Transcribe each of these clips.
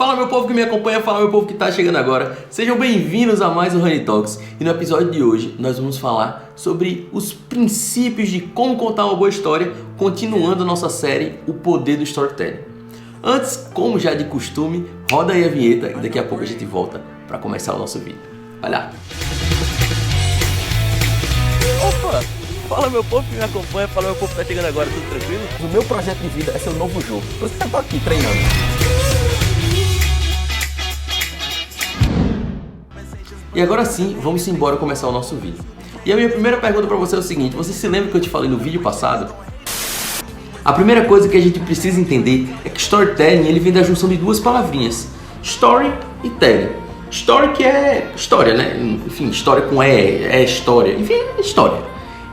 Fala meu povo que me acompanha, fala meu povo que está chegando agora. Sejam bem-vindos a mais um Honey Talks. E no episódio de hoje nós vamos falar sobre os princípios de como contar uma boa história, continuando a nossa série O Poder do Storytelling. Antes, como já de costume, roda aí a vinheta e daqui a pouco a gente volta para começar o nosso vídeo. Vai lá! Opa! Fala meu povo que me acompanha, fala meu povo que está chegando agora, tudo tranquilo? O meu projeto de vida é ser um novo jogo. Por isso que eu tô aqui treinando. E agora sim, vamos embora começar o nosso vídeo. E a minha primeira pergunta para você é o seguinte: você se lembra que eu te falei no vídeo passado? A primeira coisa que a gente precisa entender é que storytelling ele vem da junção de duas palavrinhas: story e telling. Story que é história, né? Enfim, história com é história. Enfim, é história.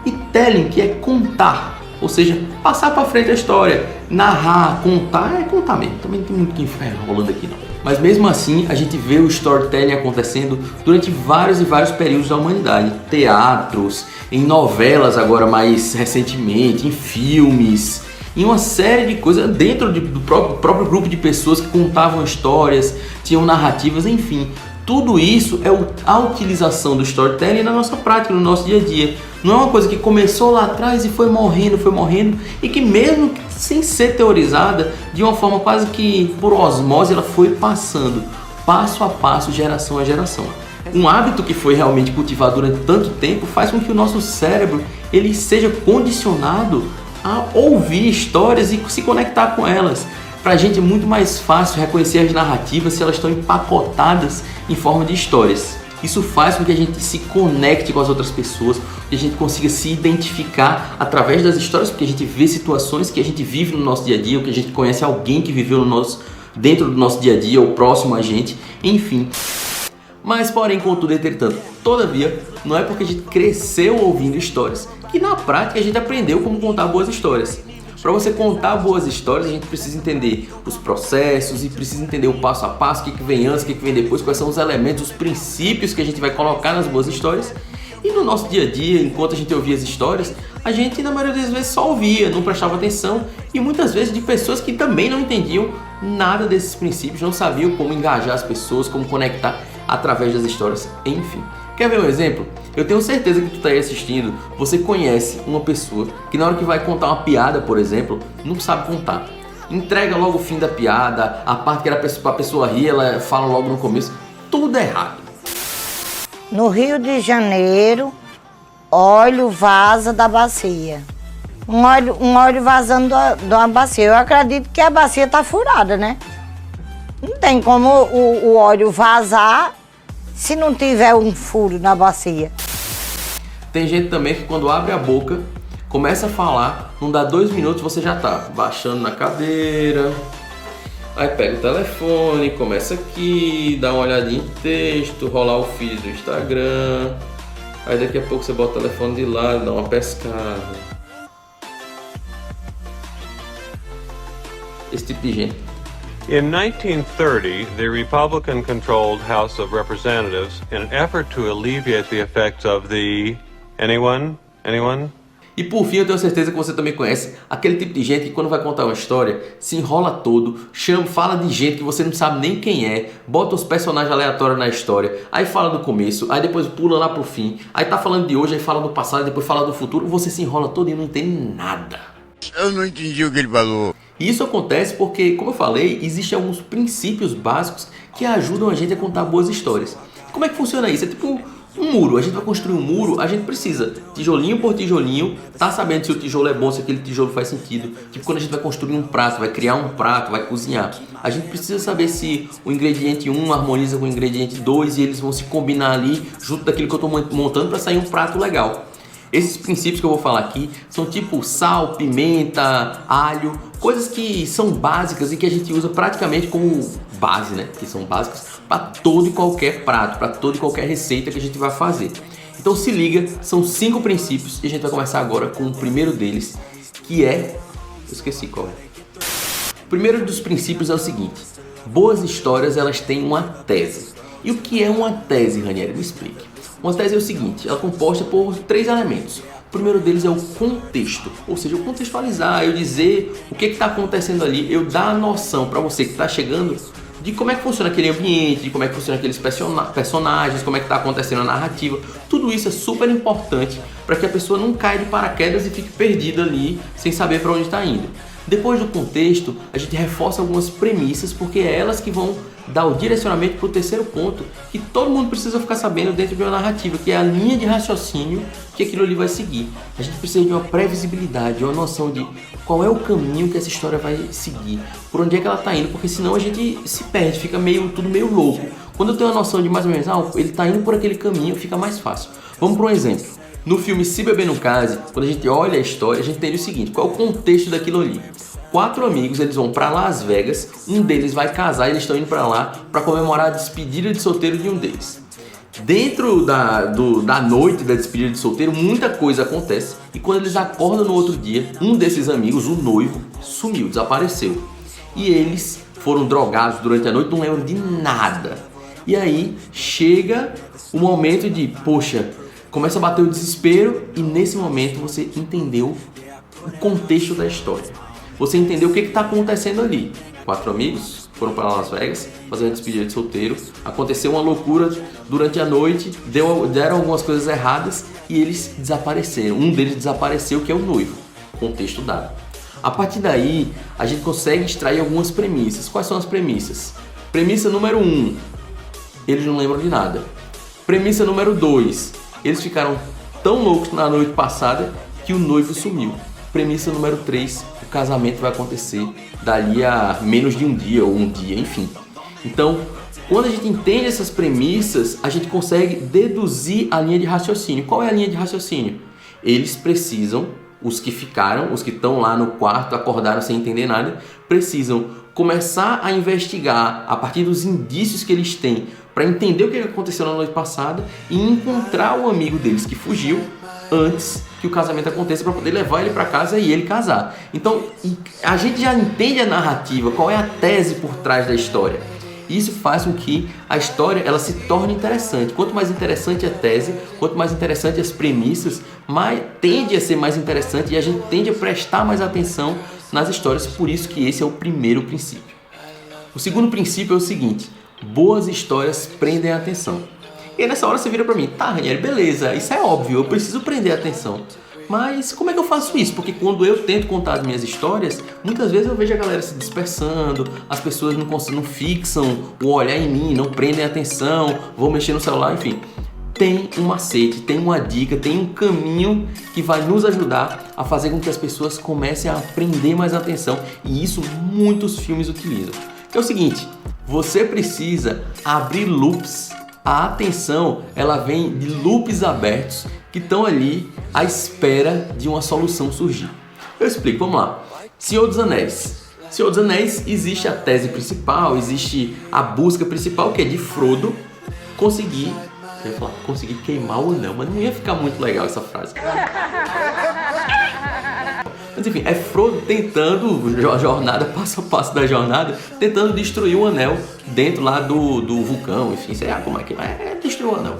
E telling que é contar, ou seja, passar para frente a história, narrar, contar é contar mesmo. Também não tem muito que ficar rolando aqui não. Mas mesmo assim, a gente vê o storytelling acontecendo durante vários e vários períodos da humanidade. Teatros, em novelas agora mais recentemente, em filmes, em uma série de coisas dentro do próprio grupo de pessoas que contavam histórias, tinham narrativas, enfim. Tudo isso é a utilização do storytelling na nossa prática, no nosso dia a dia. Não é uma coisa que começou lá atrás e foi morrendo, e que mesmo sem ser teorizada, de uma forma quase que por osmose, ela foi passando passo a passo, geração a geração. Um hábito que foi realmente cultivado durante tanto tempo faz com que o nosso cérebro ele seja condicionado a ouvir histórias e se conectar com elas. Pra gente é muito mais fácil reconhecer as narrativas se elas estão empacotadas em forma de histórias. Isso faz com que a gente se conecte com as outras pessoas, que a gente consiga se identificar através das histórias, porque a gente vê situações que a gente vive no nosso dia a dia, ou que a gente conhece alguém que viveu dentro do nosso dia a dia, ou próximo a gente, enfim. Mas porém, contudo, entretanto, todavia, não é porque a gente cresceu ouvindo histórias que na prática a gente aprendeu como contar boas histórias. Para você contar boas histórias, a gente precisa entender os processos e precisa entender o passo a passo, o que vem antes, o que vem depois, quais são os elementos, os princípios que a gente vai colocar nas boas histórias. E no nosso dia a dia, enquanto a gente ouvia as histórias, a gente na maioria das vezes só ouvia, não prestava atenção e muitas vezes de pessoas que também não entendiam nada desses princípios, não sabiam como engajar as pessoas, como conectar através das histórias, enfim. Quer ver um exemplo? Eu tenho certeza que tu está aí assistindo, você conhece uma pessoa que na hora que vai contar uma piada, por exemplo, não sabe contar. Entrega logo o fim da piada, a parte que era para a pessoa rir, ela fala logo no começo, tudo errado. No Rio de Janeiro, óleo vaza da bacia. Um óleo vazando de uma bacia. Eu acredito que a bacia está furada, né? Não tem como o óleo vazar se não tiver um furo na bacia. Tem gente também que quando abre a boca, começa a falar, não dá 2 minutos, você já tá baixando na cadeira, aí pega o telefone, começa aqui, dá uma olhadinha em texto, rolar o feed do Instagram, aí daqui a pouco você bota o telefone de lado, dá uma pescada. Esse tipo de gente. In 1930, the Republican-controlled House of Representatives, in an effort to alleviate the effects of the... Anyone? E por fim, eu tenho certeza que você também conhece aquele tipo de gente que quando vai contar uma história, se enrola todo, fala de gente que você não sabe nem quem é, bota os personagens aleatórios na história, aí fala do começo, aí depois pula lá pro fim, aí tá falando de hoje, aí fala do passado, depois fala do futuro, você se enrola todo e não entende nada. Eu não entendi o que ele falou. E isso acontece porque, como eu falei, existem alguns princípios básicos que ajudam a gente a contar boas histórias. Como é que funciona isso? É tipo um muro. A gente vai construir um muro, a gente precisa, tijolinho por tijolinho, tá sabendo se o tijolo é bom, se aquele tijolo faz sentido. Tipo quando a gente vai construir um prato, vai criar um prato, vai cozinhar. A gente precisa saber se o ingrediente 1 harmoniza com o ingrediente 2 e eles vão se combinar ali junto daquilo que eu tô montando para sair um prato legal. Esses princípios que eu vou falar aqui são tipo sal, pimenta, alho, coisas que são básicas e que a gente usa praticamente como base, né? Que são básicas para todo e qualquer prato, para toda e qualquer receita que a gente vai fazer. Então se liga, são 5 princípios e a gente vai começar agora com o primeiro deles, que é... Eu esqueci qual é. O primeiro dos princípios é o seguinte: boas histórias elas têm uma tese. E o que é uma tese, Ranieri? Me explique. Uma tese é o seguinte, ela é composta por 3 elementos. O primeiro deles é o contexto, ou seja, eu contextualizar, eu dizer o que está acontecendo ali, eu dar a noção para você que está chegando de como é que funciona aquele ambiente, de como é que funciona aqueles personagens, como é que está acontecendo a narrativa. Tudo isso é super importante para que a pessoa não caia de paraquedas e fique perdida ali sem saber para onde está indo. Depois do contexto, a gente reforça algumas premissas, porque é elas que vão dar o direcionamento para o terceiro ponto, que todo mundo precisa ficar sabendo dentro de uma narrativa, que é a linha de raciocínio que aquilo ali vai seguir. A gente precisa de uma previsibilidade, uma noção de qual é o caminho que essa história vai seguir, por onde é que ela está indo, porque senão a gente se perde, fica tudo meio louco. Quando eu tenho uma noção de mais ou menos, ele está indo por aquele caminho, fica mais fácil. Vamos para um exemplo. No filme Se Beber Não Case, quando a gente olha a história, a gente entende o seguinte: qual é o contexto daquilo ali? 4 amigos, eles vão para Las Vegas, um deles vai casar e eles estão indo para lá para comemorar a despedida de solteiro de um deles. Dentro da noite da despedida de solteiro, muita coisa acontece, e quando eles acordam no outro dia, um desses amigos, o noivo, sumiu, desapareceu. E eles foram drogados durante a noite, não lembram de nada. E aí chega o momento de, poxa, começa a bater o desespero, e nesse momento você entendeu o contexto da história. Você entendeu o que está acontecendo ali. 4 amigos foram para Las Vegas fazer uma despedida de solteiro. Aconteceu uma loucura durante a noite, deram algumas coisas erradas e eles desapareceram. Um deles desapareceu, que é o noivo. Contexto dado. A partir daí, a gente consegue extrair algumas premissas. Quais são as premissas? Premissa número 1, eles não lembram de nada. Premissa número 2, eles ficaram tão loucos na noite passada que o noivo sumiu. Premissa número 3, o casamento vai acontecer dali a menos de um dia ou um dia, enfim. Então, quando a gente entende essas premissas, a gente consegue deduzir a linha de raciocínio. Qual é a linha de raciocínio? Eles precisam, os que estão lá no quarto, acordaram sem entender nada, precisam começar a investigar a partir dos indícios que eles têm para entender o que aconteceu na noite passada e encontrar o amigo deles que fugiu antes que o casamento aconteça, para poder levar ele para casa e ele casar. Então, a gente já entende a narrativa, qual é a tese por trás da história. Isso faz com que a história ela se torne interessante. Quanto mais interessante a tese, quanto mais interessante as premissas, tende a ser mais interessante e a gente tende a prestar mais atenção nas histórias. Por isso que esse é o primeiro princípio. O segundo princípio é o seguinte: boas histórias prendem a atenção. E aí nessa hora você vira pra mim, tá, Ranieri, beleza, isso é óbvio, eu preciso prender a atenção. Mas como é que eu faço isso? Porque quando eu tento contar as minhas histórias, muitas vezes eu vejo a galera se dispersando, as pessoas não fixam o olhar em mim, não prendem a atenção, vão mexer no celular, enfim. Tem um macete, tem uma dica, tem um caminho que vai nos ajudar a fazer com que as pessoas comecem a prender mais atenção. E isso muitos filmes utilizam. Que é o seguinte, você precisa abrir loops. A atenção, ela vem de loops abertos que estão ali à espera de uma solução surgir. Eu explico, vamos lá. Senhor dos Anéis. Senhor dos Anéis, existe a tese principal, existe a busca principal, que é de Frodo conseguir queimar o anel, mas não ia ficar muito legal essa frase. Mas enfim, é Frodo tentando, a jornada, passo a passo da jornada, tentando destruir o anel dentro lá do vulcão, enfim, sei lá como é que é destruir o anel.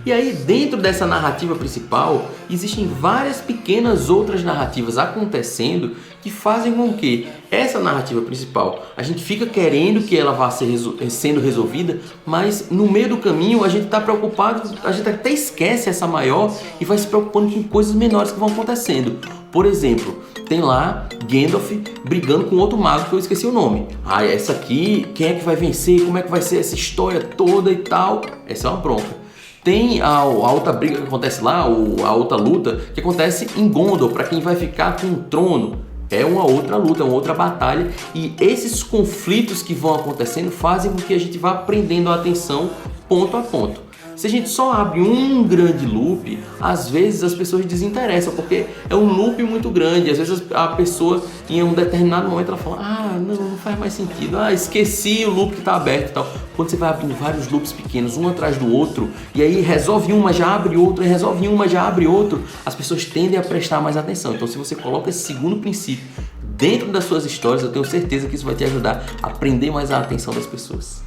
E aí, dentro dessa narrativa principal, existem várias pequenas outras narrativas acontecendo que fazem com que essa narrativa principal, a gente fica querendo que ela vá sendo resolvida, mas no meio do caminho a gente está preocupado, a gente até esquece essa maior e vai se preocupando com coisas menores que vão acontecendo. Por exemplo, tem lá Gandalf brigando com outro mago que eu esqueci o nome. Essa aqui, quem é que vai vencer? Como é que vai ser essa história toda e tal? Essa é uma bronca. Tem a outra briga que acontece lá, a outra luta que acontece em Gondor, para quem vai ficar com o trono. É uma outra luta, é uma outra batalha. E esses conflitos que vão acontecendo fazem com que a gente vá prendendo a atenção ponto a ponto. Se a gente só abre um grande loop, às vezes as pessoas desinteressam, porque é um loop muito grande. Às vezes a pessoa, em um determinado momento, ela fala, não faz mais sentido, esqueci o loop que está aberto e tal. Quando você vai abrindo vários loops pequenos, um atrás do outro, e aí resolve uma, já abre outro, e resolve uma, já abre outro, as pessoas tendem a prestar mais atenção. Então, se você coloca esse segundo princípio dentro das suas histórias, eu tenho certeza que isso vai te ajudar a prender mais a atenção das pessoas.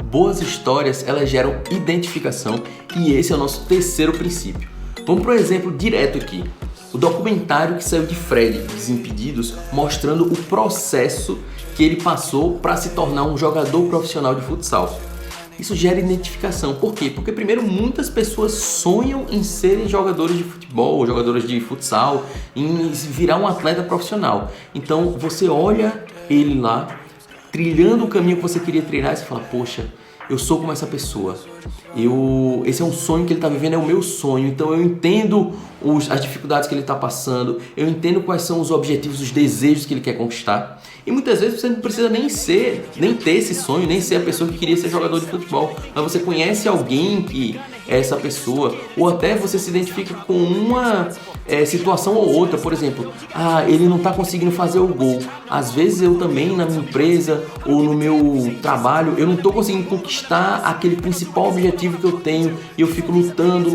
Boas histórias, elas geram identificação e esse é o nosso terceiro princípio. Vamos para um exemplo direto aqui. O documentário que saiu de Fred, Desimpedidos, mostrando o processo que ele passou para se tornar um jogador profissional de futsal. Isso gera identificação. Por quê? Porque primeiro muitas pessoas sonham em serem jogadores de futebol, jogadores de futsal, em virar um atleta profissional. Então você olha ele lá, trilhando o caminho que você queria trilhar, e você fala, poxa, eu sou como essa pessoa. Esse é um sonho que ele está vivendo, é o meu sonho. Então eu entendo as dificuldades que ele está passando, eu entendo quais são os objetivos, os desejos que ele quer conquistar. E muitas vezes você não precisa nem ter esse sonho, nem ser a pessoa que queria ser jogador de futebol. Mas você conhece alguém que é essa pessoa, ou até você se identifica com uma situação ou outra. Por exemplo, ele não está conseguindo fazer o gol. Às vezes eu também, na minha empresa ou no meu trabalho, eu não estou conseguindo conquistar aquele principal objetivo que eu tenho. E eu fico lutando,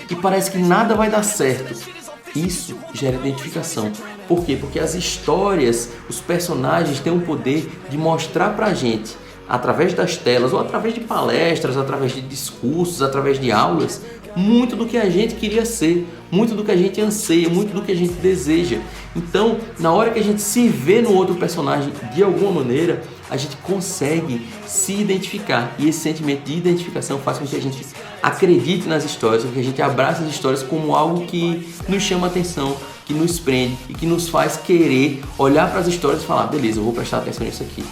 e parece que nada vai dar certo. Isso gera identificação. Por quê? Porque as histórias, os personagens têm o poder de mostrar pra gente, através das telas, ou através de palestras, através de discursos, através de aulas, muito do que a gente queria ser, muito do que a gente anseia, muito do que a gente deseja. Então, na hora que a gente se vê no outro personagem de alguma maneira, a gente consegue se identificar. E esse sentimento de identificação faz com que a gente acredite nas histórias, que a gente abrace as histórias como algo que nos chama atenção, que nos prende e que nos faz querer olhar para as histórias e falar, beleza, eu vou prestar atenção nisso aqui.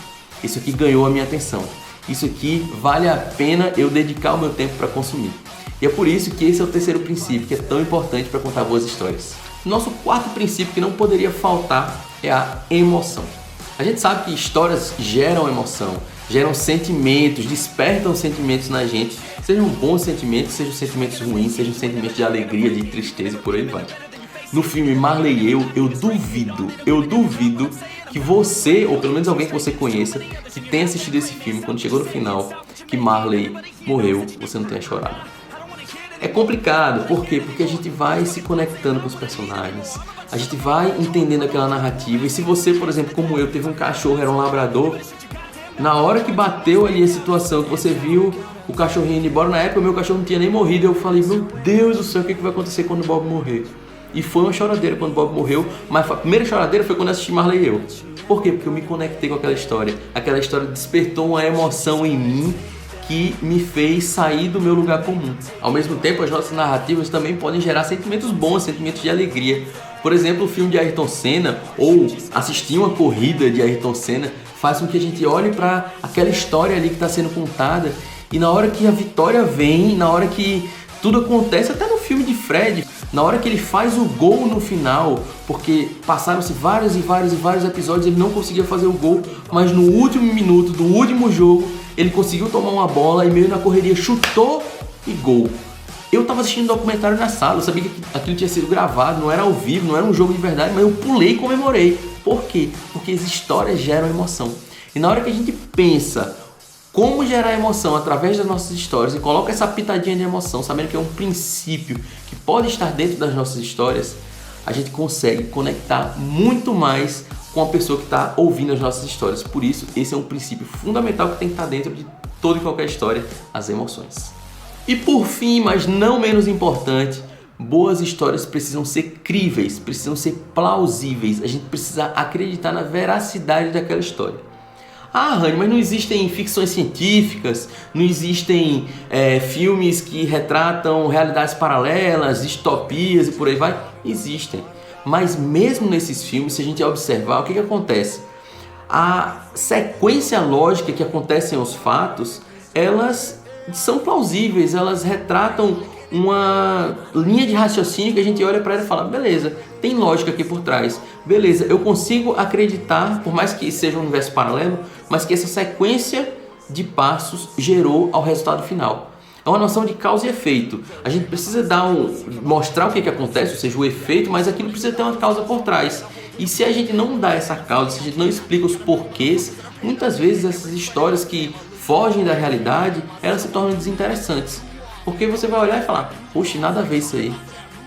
Isso aqui ganhou a minha atenção. Isso aqui vale a pena eu dedicar o meu tempo para consumir. E é por isso que esse é o terceiro princípio, que é tão importante para contar boas histórias. Nosso quarto princípio que não poderia faltar é a emoção. A gente sabe que histórias geram emoção, geram sentimentos, despertam sentimentos na gente, sejam bons sentimentos, sejam sentimentos ruins, sejam sentimentos de alegria, de tristeza e por aí vai. No filme Marley e eu duvido que você, ou pelo menos alguém que você conheça, que tenha assistido esse filme, quando chegou no final, que Marley morreu, você não tenha chorado. É complicado, por quê? Porque a gente vai se conectando com os personagens, a gente vai entendendo aquela narrativa, e se você, por exemplo, como eu, teve um cachorro, era um labrador, na hora que bateu ali a situação, que você viu o cachorrinho indo embora, na época o meu cachorro não tinha nem morrido, eu falei, meu Deus do céu, o que vai acontecer quando o Bob morrer? E foi uma choradeira quando o Bob morreu, mas a primeira choradeira foi quando eu assisti Marley e eu. Por quê? Porque eu me conectei com aquela história despertou uma emoção em mim, que me fez sair do meu lugar comum. Ao mesmo tempo, as nossas narrativas também podem gerar sentimentos bons, sentimentos de alegria. Por exemplo, o filme de Ayrton Senna, ou assistir uma corrida de Ayrton Senna, faz com que a gente olhe para aquela história ali que está sendo contada, e na hora que a vitória vem, na hora que tudo acontece, até no filme de Fred, na hora que ele faz o gol no final, porque passaram-se vários episódios, ele não conseguia fazer o gol, mas no último minuto do último jogo, ele conseguiu tomar uma bola e meio na correria chutou e gol. Eu tava assistindo um documentário na sala, eu sabia que aquilo tinha sido gravado, não era ao vivo, não era um jogo de verdade, mas eu pulei e comemorei. Por quê? Porque as histórias geram emoção. E na hora que a gente pensa como gerar emoção através das nossas histórias e coloca essa pitadinha de emoção, sabendo que é um princípio que pode estar dentro das nossas histórias, a gente consegue conectar muito mais com a pessoa que está ouvindo as nossas histórias. Por isso, esse é um princípio fundamental que tem que estar dentro de toda e qualquer história, as emoções. E por fim, mas não menos importante, boas histórias precisam ser críveis, precisam ser plausíveis. A gente precisa acreditar na veracidade daquela história. Rani, mas não existem ficções científicas, não existem filmes que retratam realidades paralelas, distopias e por aí vai? Existem. Mas mesmo nesses filmes, se a gente observar, o que acontece? A sequência lógica que acontecem aos fatos, elas são plausíveis, elas retratam uma linha de raciocínio que a gente olha para ela e fala, beleza, tem lógica aqui por trás, beleza, eu consigo acreditar, por mais que seja um universo paralelo, mas que essa sequência de passos gerou ao resultado final. É uma noção de causa e efeito. A gente precisa mostrar o que acontece, ou seja, o efeito, mas aquilo precisa ter uma causa por trás. E se a gente não dá essa causa, se a gente não explica os porquês, muitas vezes essas histórias que fogem da realidade, elas se tornam desinteressantes. Porque você vai olhar e falar, poxa, nada a ver isso aí.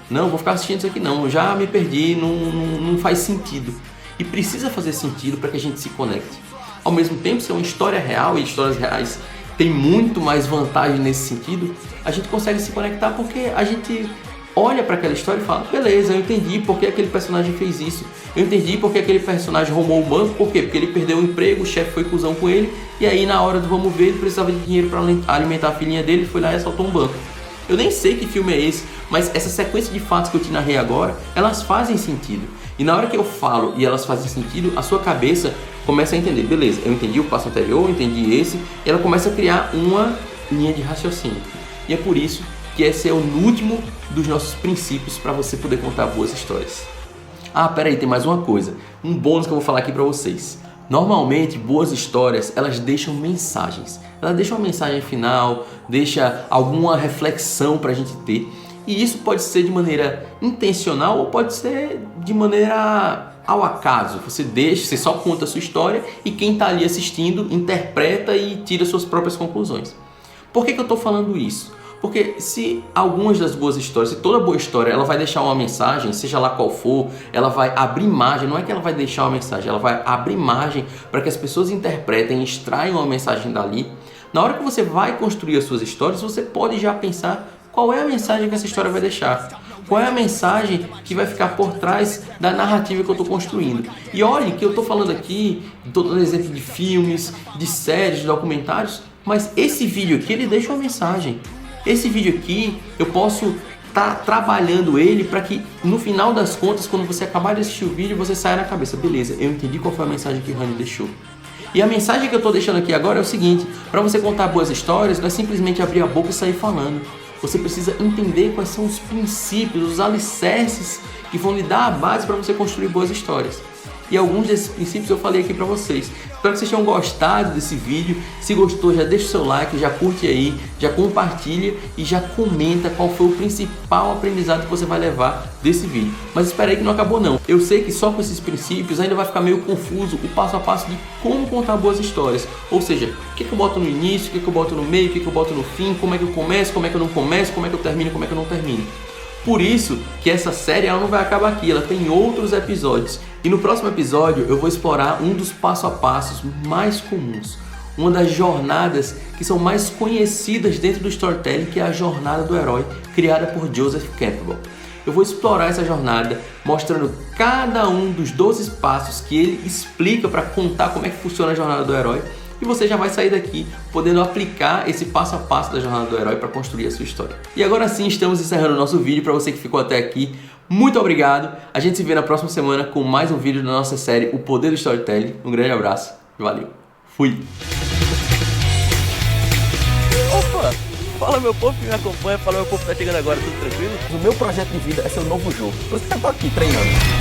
Não, vou ficar assistindo isso aqui não, eu já me perdi, não faz sentido. E precisa fazer sentido para que a gente se conecte. Ao mesmo tempo, se é uma história real, e histórias reais tem muito mais vantagem nesse sentido, a gente consegue se conectar porque a gente olha para aquela história e fala, beleza, eu entendi porque aquele personagem fez isso, eu entendi porque aquele personagem roubou o banco, por quê? Porque ele perdeu o emprego, o chefe foi cuzão com ele, e aí na hora do vamos ver ele precisava de dinheiro para alimentar a filhinha dele, foi lá e assaltou um banco. Eu nem sei que filme é esse, mas essa sequência de fatos que eu te narrei agora, elas fazem sentido. E na hora que eu falo e elas fazem sentido, a sua cabeça começa a entender, beleza, eu entendi o passo anterior, eu entendi esse, e ela começa a criar uma linha de raciocínio. E é por isso que esse é o último dos nossos princípios para você poder contar boas histórias. Ah, peraí, tem mais uma coisa, um bônus que eu vou falar aqui para vocês. Normalmente, boas histórias, elas deixam mensagens. Elas deixam uma mensagem final, deixa alguma reflexão para a gente ter. E isso pode ser de maneira intencional ou pode ser de maneira ao acaso. Você só conta a sua história e quem está ali assistindo interpreta e tira suas próprias conclusões. Por que eu estou falando isso? Porque se algumas das boas histórias, se toda boa história ela vai deixar uma mensagem, seja lá qual for, ela vai abrir margem, não é que ela vai deixar uma mensagem, ela vai abrir margem para que as pessoas interpretem, extraiam uma mensagem dali. Na hora que você vai construir as suas histórias, você pode já pensar qual é a mensagem que essa história vai deixar. Qual é a mensagem que vai ficar por trás da narrativa que eu estou construindo. E olhe que eu estou falando aqui, estou dando exemplo de filmes, de séries, de documentários, mas esse vídeo aqui ele deixa uma mensagem. Esse vídeo aqui eu posso estar trabalhando ele para que no final das contas, quando você acabar de assistir o vídeo, você saia na cabeça, beleza, eu entendi qual foi a mensagem que o Rani deixou. E a mensagem que eu estou deixando aqui agora é o seguinte, para você contar boas histórias, não é simplesmente abrir a boca e sair falando. Você precisa entender quais são os princípios, os alicerces que vão lhe dar a base para você construir boas histórias. E alguns desses princípios eu falei aqui para vocês. Espero que vocês tenham gostado desse vídeo. Se gostou, já deixa o seu like, já curte aí, já compartilha e já comenta qual foi o principal aprendizado que você vai levar desse vídeo. Mas espera aí que não acabou não. Eu sei que só com esses princípios ainda vai ficar meio confuso o passo a passo de como contar boas histórias. Ou seja, o que eu boto no início, o que eu boto no meio, o que eu boto no fim, como é que eu começo, como é que eu não começo, como é que eu termino, como é que eu não termino. Por isso que essa série ela não vai acabar aqui, ela tem outros episódios. E no próximo episódio eu vou explorar um dos passo a passos mais comuns. Uma das jornadas que são mais conhecidas dentro do storytelling, que é a jornada do herói, criada por Joseph Campbell. Eu vou explorar essa jornada, mostrando cada um dos 12 passos que ele explica para contar como é que funciona a jornada do herói. E você já vai sair daqui podendo aplicar esse passo a passo da jornada do herói para construir a sua história. E agora sim, estamos encerrando o nosso vídeo. Para você que ficou até aqui, muito obrigado. A gente se vê na próxima semana com mais um vídeo da nossa série O Poder do Storytelling. Um grande abraço e valeu. Fui! Opa! Fala meu povo que me acompanha, fala meu povo que tá chegando agora, tudo tranquilo? O meu projeto de vida é ser um novo jogo. Por isso que eu tô aqui treinando.